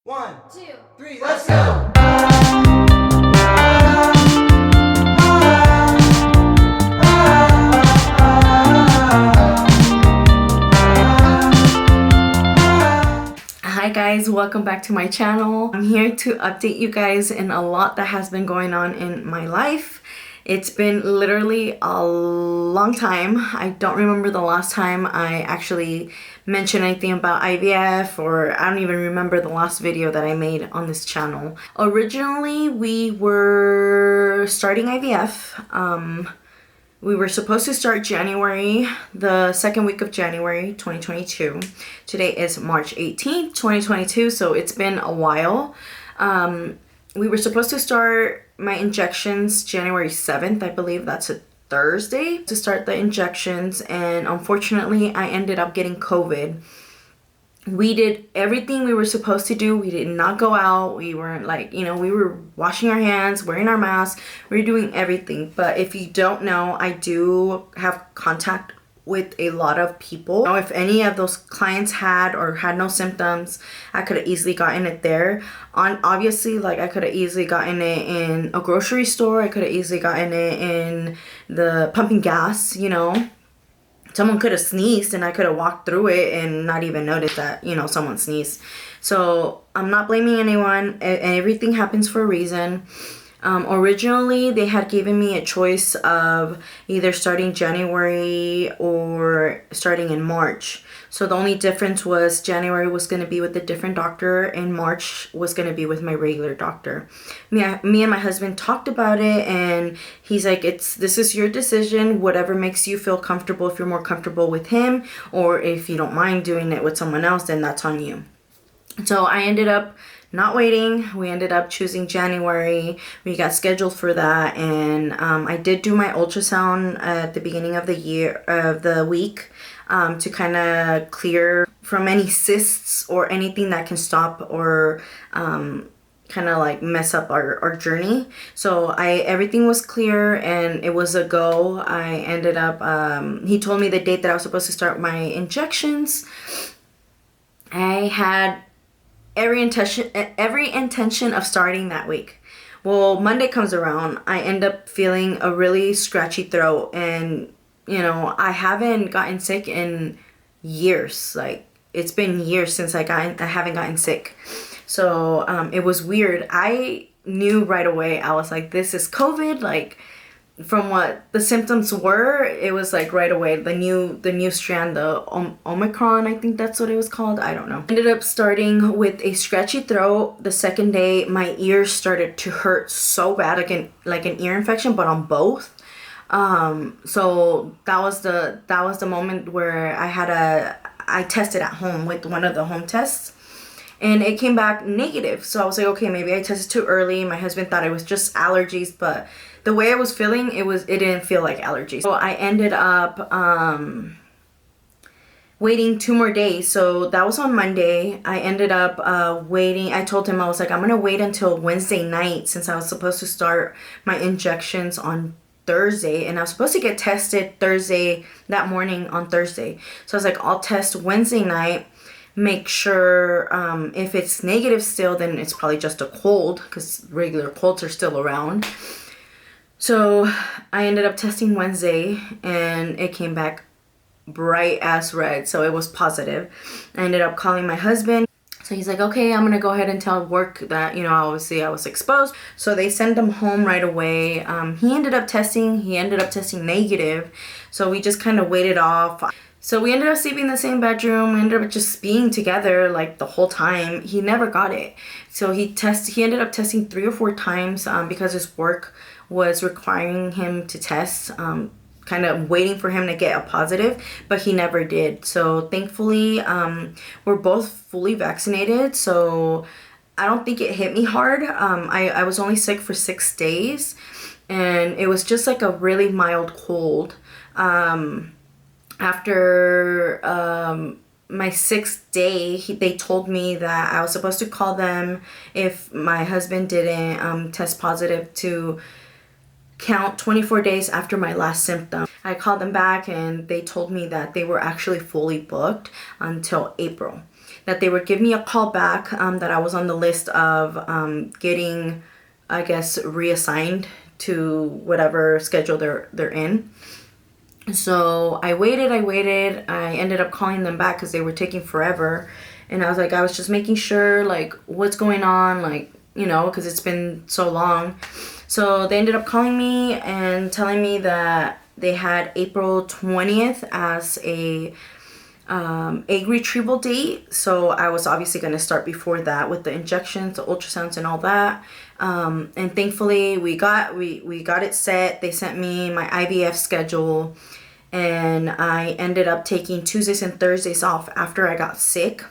1, 2, 3, let's go! Hi guys, welcome back to my channel. I'm here to update you guys in a lot that has been going on in my life. It's been literally a long time. I don't remember the last time I actually mentioned anything about IVF, or I don't even remember the last video that I made on this channel. Originally, we were starting IVF. We were supposed to start January, the second week of January 2022. Today is March 18th, 2022, so it's been a while. We were supposed to start my injections January 7th, I believe that's a Thursday, to start the injections, and unfortunately I ended up getting COVID. We did everything we were supposed to do. We did not go out. We weren't we were washing our hands, wearing our masks. We were doing everything. But if you don't know, I do have contact with a lot of people. Now, if any of those clients had no symptoms, I could have easily gotten it there. Obviously, I could have easily gotten it in a grocery store. I could have easily gotten it in the pumping gas, Someone could have sneezed and I could have walked through it and not even noticed that, someone sneezed. So I'm not blaming anyone. Everything happens for a reason. Originally, they had given me a choice of either starting January or starting in March. So the only difference was January was going to be with a different doctor and March was going to be with my regular doctor. Me and my husband talked about it, and he's like, this is your decision, whatever makes you feel comfortable. If you're more comfortable with him, or if you don't mind doing it with someone else, then that's on you. So I ended up not waiting. We ended up choosing January. We got scheduled for that, and I did do my ultrasound at the beginning of the week to kind of clear from any cysts or anything that can stop or kind of mess up our journey. So everything was clear and it was a go. I ended up he told me the date that I was supposed to start my injections. I had every intention of starting that week. Well, Monday comes around, I end up feeling a really scratchy throat, and I haven't gotten sick in years. It's been years since I haven't gotten sick. So it was weird. I knew right away. I was like, this is COVID. From what the symptoms were, it was right away. The new strand, the Omicron, I think that's what it was called. I don't know. Ended up starting with a scratchy throat. The second day, my ears started to hurt so bad, like an ear infection, but on both. So that was the moment where I tested at home with one of the home tests, and it came back negative. So I was like, okay, maybe I tested too early. My husband thought it was just allergies, but the way I was feeling, it didn't feel like allergies. So I ended up waiting 2 more days. So that was on Monday. I ended up waiting. I told him, I was like, I'm gonna wait until Wednesday night, since I was supposed to start my injections on Thursday, and I was supposed to get tested that morning on Thursday. So I was like, I'll test Wednesday night, make sure if it's negative still, then it's probably just a cold, because regular colds are still around. So I ended up testing Wednesday, and it came back bright as red, so it was positive. I ended up calling my husband. So he's like, okay, I'm gonna go ahead and tell work that, obviously I was exposed. So they sent him home right away. He ended up testing negative. So we just kind of waited off. So we ended up sleeping in the same bedroom. We ended up just being together the whole time. He never got it. So he ended up testing 3 or 4 times because his work was requiring him to test, kind of waiting for him to get a positive, but he never did. So thankfully, we're both fully vaccinated, so I don't think it hit me hard. I was only sick for 6 days, and it was just a really mild cold. After my 6th day, they told me that I was supposed to call them if my husband didn't test positive, to count 24 days after my last symptom. I called them back, and they told me that they were actually fully booked until April. that they would give me a call back, that I was on the list of getting, I guess, reassigned to whatever schedule they're in. So I waited. I ended up calling them back because they were taking forever. And I was like, I was just making sure, like, what's going on, like, you know, because it's been so long. So they ended up calling me and telling me that they had April 20th as a egg retrieval date. So I was obviously going to start before that with the injections, the ultrasounds, and all that. And thankfully we got it set. They sent me my IVF schedule, and I ended up taking Tuesdays and Thursdays off after I got sick,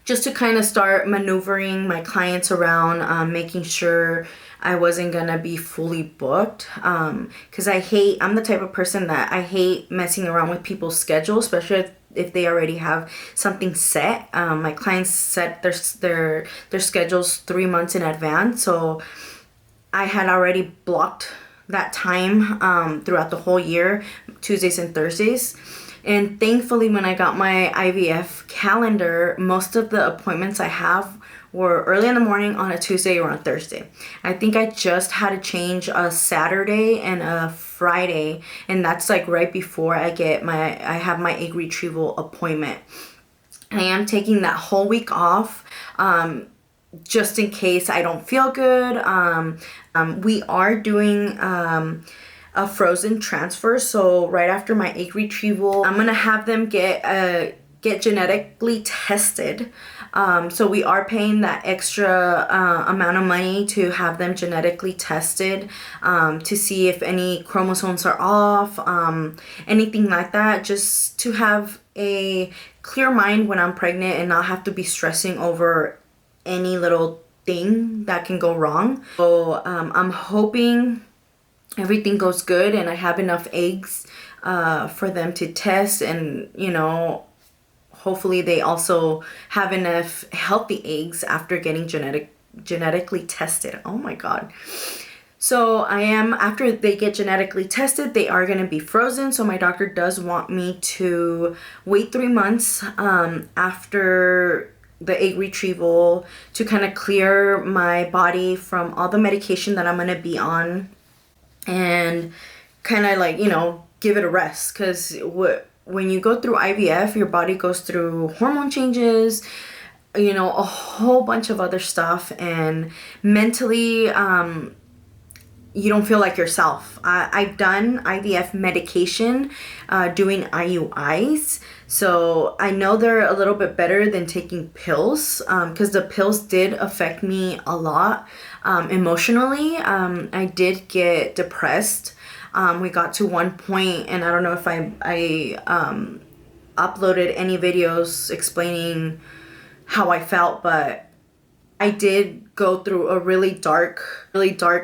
just to kind of start maneuvering my clients around, making sure I wasn't gonna be fully booked. Because I'm the type of person that I hate messing around with people's schedules, especially if they already have something set. My clients set their schedules 3 months in advance, so I had already blocked that time throughout the whole year, Tuesdays and Thursdays. And thankfully, when I got my IVF calendar, most of the appointments I have were early in the morning on a Tuesday or a Thursday. I think I just had to change a Saturday and a Friday, and that's like right before I have my egg retrieval appointment. I am taking that whole week off, just in case I don't feel good. We are doing a frozen transfer, so right after my egg retrieval, I'm gonna have them get genetically tested. So we are paying that extra amount of money to have them genetically tested, to see if any chromosomes are off, anything like that, just to have a clear mind when I'm pregnant and not have to be stressing over any little thing that can go wrong. So I'm hoping everything goes good and I have enough eggs for them to test, and hopefully they also have enough healthy eggs after getting genetically tested. Oh my God. So after they get genetically tested, they are going to be frozen. So my doctor does want me to wait 3 months after the egg retrieval to kind of clear my body from all the medication that I'm going to be on, and kind of like, give it a rest. Because when you go through IVF, your body goes through hormone changes, a whole bunch of other stuff, and mentally, you don't feel like yourself. I've done IVF medication, doing IUIs, so I know they're a little bit better than taking pills, because the pills did affect me a lot emotionally. I did get depressed. We got to one point, and I don't know if I uploaded any videos explaining how I felt, but I did go through a really dark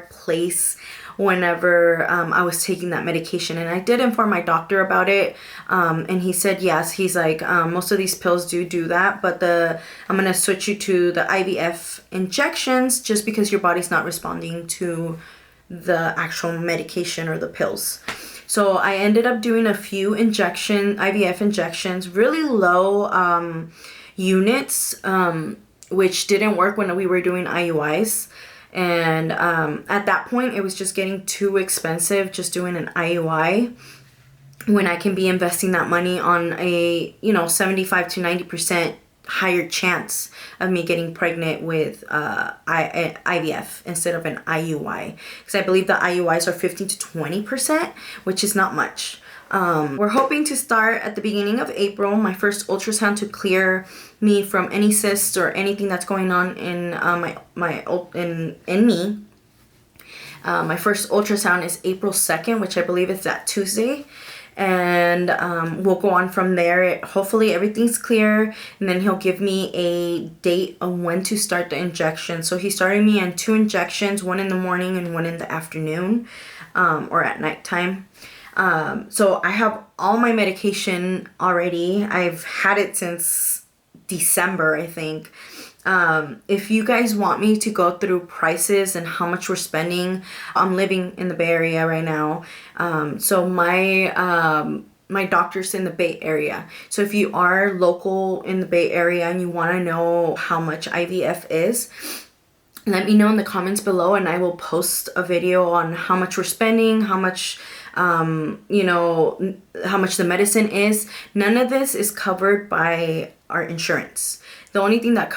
place whenever I was taking that medication. And I did inform my doctor about it, and he said yes. He's like, most of these pills do that, but I'm gonna switch you to the IVF injections just because your body's not responding to the actual medication or the pills. So I ended up doing a few IVF injections, really low units, which didn't work when we were doing IUIs. And at that point, it was just getting too expensive just doing an IUI when I can be investing that money on a 75 to 90% higher chance of me getting pregnant with IVF instead of an IUI, because I believe the IUIs are 15 to 20%, which is not much. We're hoping to start at the beginning of April, my first ultrasound to clear me from any cysts or anything that's going on in in me. My first ultrasound is April 2nd, which I believe is that Tuesday. And we'll go on from there. Hopefully everything's clear, and then he'll give me a date of when to start the injection. So he started me on 2 injections, one in the morning and one in the afternoon, or at nighttime. So I have all my medication already. I've had it since December, I think. If you guys want me to go through prices and how much we're spending, I'm living in the Bay Area right now. So my my doctor's in the Bay Area. So if you are local in the Bay Area and you want to know how much IVF is, let me know in the comments below, and I will post a video on how much we're spending, how much, you know, how much the medicine is. None of this is covered by our insurance. The only thing that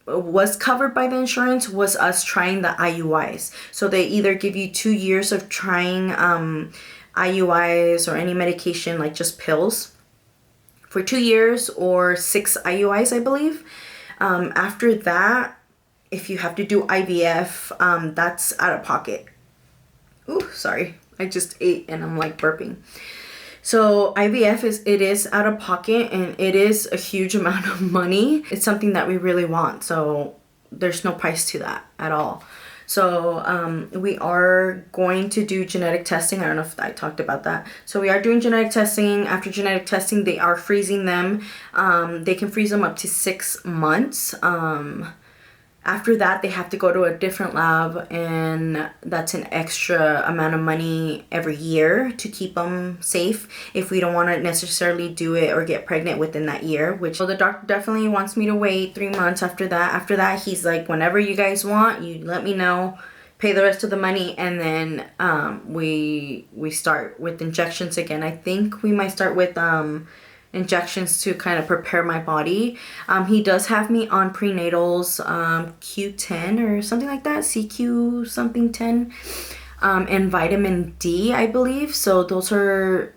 was covered by the insurance was us trying the IUIs. So they either give you 2 years of trying IUIs or any medication, like just pills, for 2 years, or 6 IUIs, I believe. After that, if you have to do IVF, that's out of pocket. Ooh, sorry. I just ate and I'm like burping. So IVF is out of pocket, and it is a huge amount of money. It's something that we really want. So there's no price to that at all. So we are going to do genetic testing. I don't know if I talked about that. So we are doing genetic testing. After genetic testing, they are freezing them. They can freeze them up to 6 months. After that, they have to go to a different lab, and that's an extra amount of money every year to keep them safe if we don't want to necessarily do it or get pregnant within that year. Which, so the doctor definitely wants me to wait 3 months after that. After that, he's like, whenever you guys want, you let me know, pay the rest of the money, and then we start with injections again. I think we might start with injections to kind of prepare my body. He does have me on prenatals, Q10 or something like that, CQ something 10, and vitamin D, I believe. So those are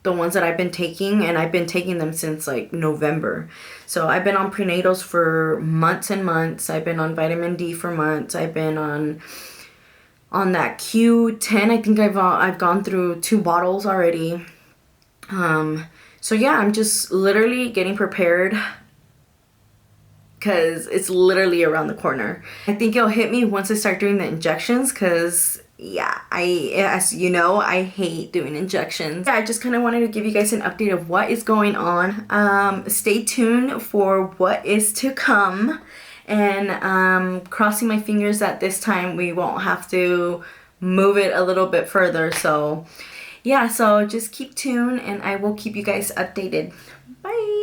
the ones that I've been taking, and I've been taking them since like November. So I've been on prenatals for months and months. I've been on vitamin D for months. I've been on that Q10. I think I've gone through 2 bottles already. So yeah, I'm just literally getting prepared because it's literally around the corner. I think it'll hit me once I start doing the injections, because yeah, as you know, I hate doing injections. Yeah, I just kind of wanted to give you guys an update of what is going on. Stay tuned for what is to come, and crossing my fingers that this time we won't have to move it a little bit further. So yeah, so just keep tuned, and I will keep you guys updated. Bye.